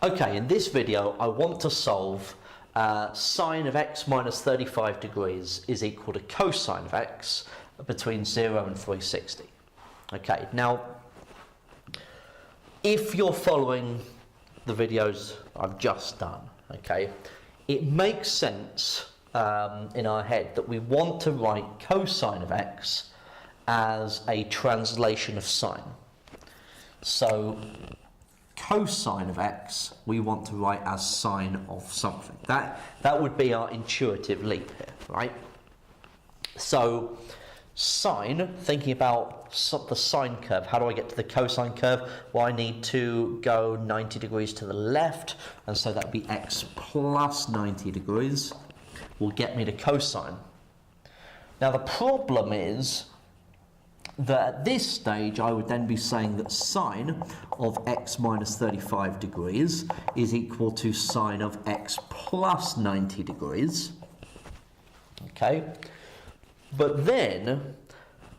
Okay, in this video I want to solve sine of x minus 35 degrees is equal to cosine of x between 0 and 360. Okay, now if you're following the videos I've just done, okay, it makes sense in our head that we want to write cosine of x as a translation of sine. So cosine of x we want to write as sine of something. That would be our intuitive leap here, right? So sine, thinking about the sine curve, how do I get to the cosine curve? Well, I need to go 90 degrees to the left, and so that would be x plus 90 degrees will get me to cosine. Now the problem is that at this stage I would then be saying that sine of x minus 35 degrees is equal to sine of x plus 90 degrees. Okay? But then,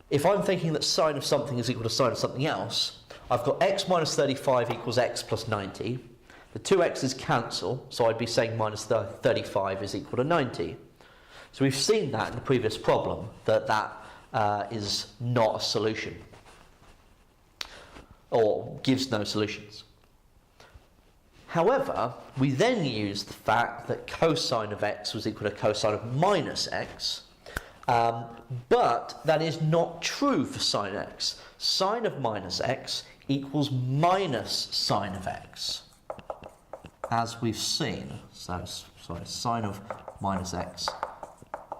if I'm thinking that sine of something is equal to sine of something else, I've got x minus 35 equals x plus 90. The two x's cancel, so I'd be saying minus 35 is equal to 90. So we've seen that in the previous problem, that is not a solution, or gives no solutions. However, we then use the fact that cosine of x was equal to cosine of minus x, but that is not true for sine x. Sine of minus x equals minus sine of x, as we've seen. So, sorry, sine of minus x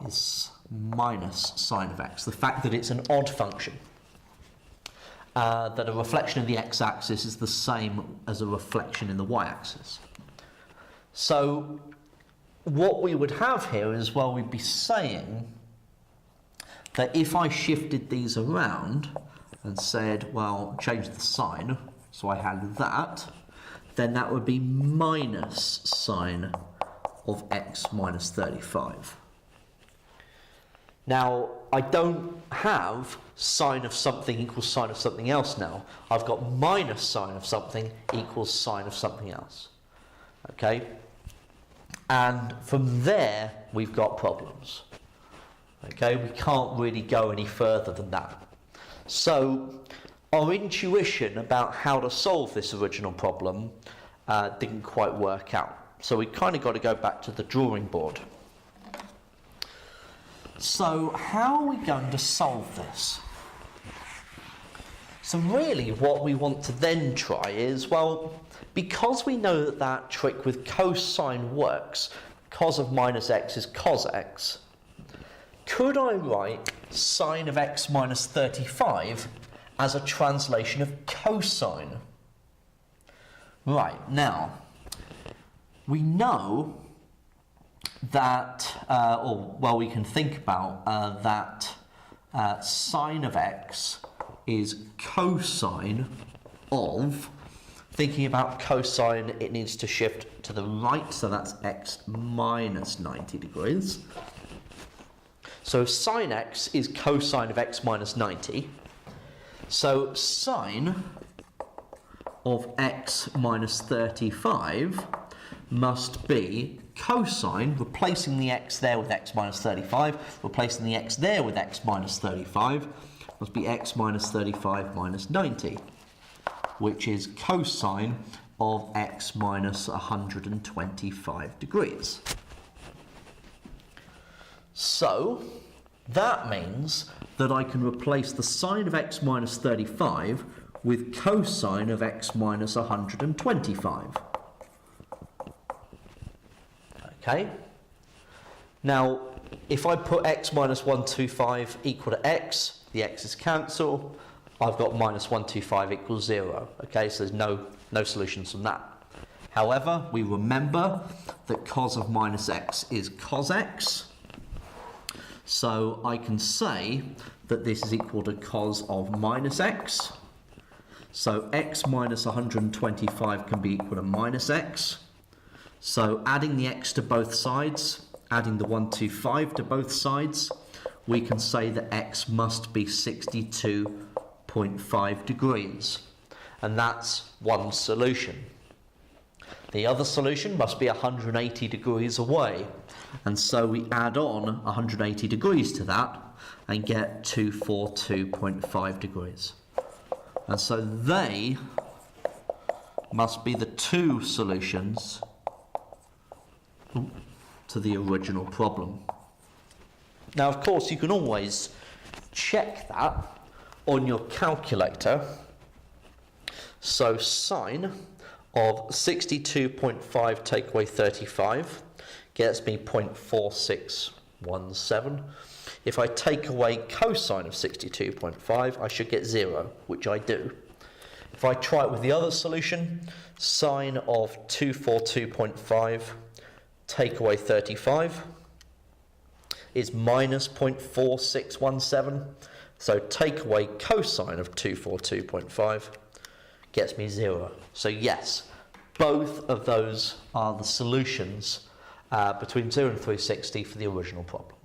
is minus sine of x. The fact that it's an odd function, that a reflection in the x-axis is the same as a reflection in the y-axis. So what we would have here is, well, we'd be saying that if I shifted these around and said, well, change the sign, so I had that, then that would be minus sine of x minus 35. Now, I don't have sine of something equals sine of something else now. I've got minus sine of something equals sine of something else. Okay? And from there, we've got problems. Okay? We can't really go any further than that. So, our intuition about how to solve this original problem didn't quite work out. So we kind of got to go back to the drawing board. So how are we going to solve this? So really what we want to then try is, well, because we know that that trick with cosine works, cos of minus x is cos x, could I write sine of x minus 35 as a translation of cosine? Right, now, we know that, we can think about that sine of x is cosine of, thinking about cosine, it needs to shift to the right, so that's x minus 90 degrees. So sine x is cosine of x minus 90. So sine of x minus 35 must be cosine, replacing the x there with x minus 35, replacing the x there with x minus 35, must be x minus 35 minus 90, which is cosine of x minus 125 degrees. So that means that I can replace the sine of x minus 35 with cosine of x minus 125. Okay? Now, if I put x minus 125 equal to x, the x's cancel, I've got minus 125 equals 0. Okay, so there's no solutions from that. However, we remember that cos of minus x is cos x. So I can say that this is equal to cos of minus x. So x minus 125 can be equal to minus x. So adding the x to both sides, adding the 125 to both sides, we can say that x must be 62.5 degrees. And that's one solution. The other solution must be 180 degrees away. And so we add on 180 degrees to that and get 242.5 degrees. And so they must be the two solutions to the original problem. Now, of course, you can always check that on your calculator. So sine of 62.5 take away 35 gets me 0.4617. If I take away cosine of 62.5, I should get 0, which I do. If I try it with the other solution, sine of 242.5 take away 35 is minus 0.4617. So take away cosine of 242.5 gets me 0. So yes, both of those are the solutions between 0 and 360 for the original problem.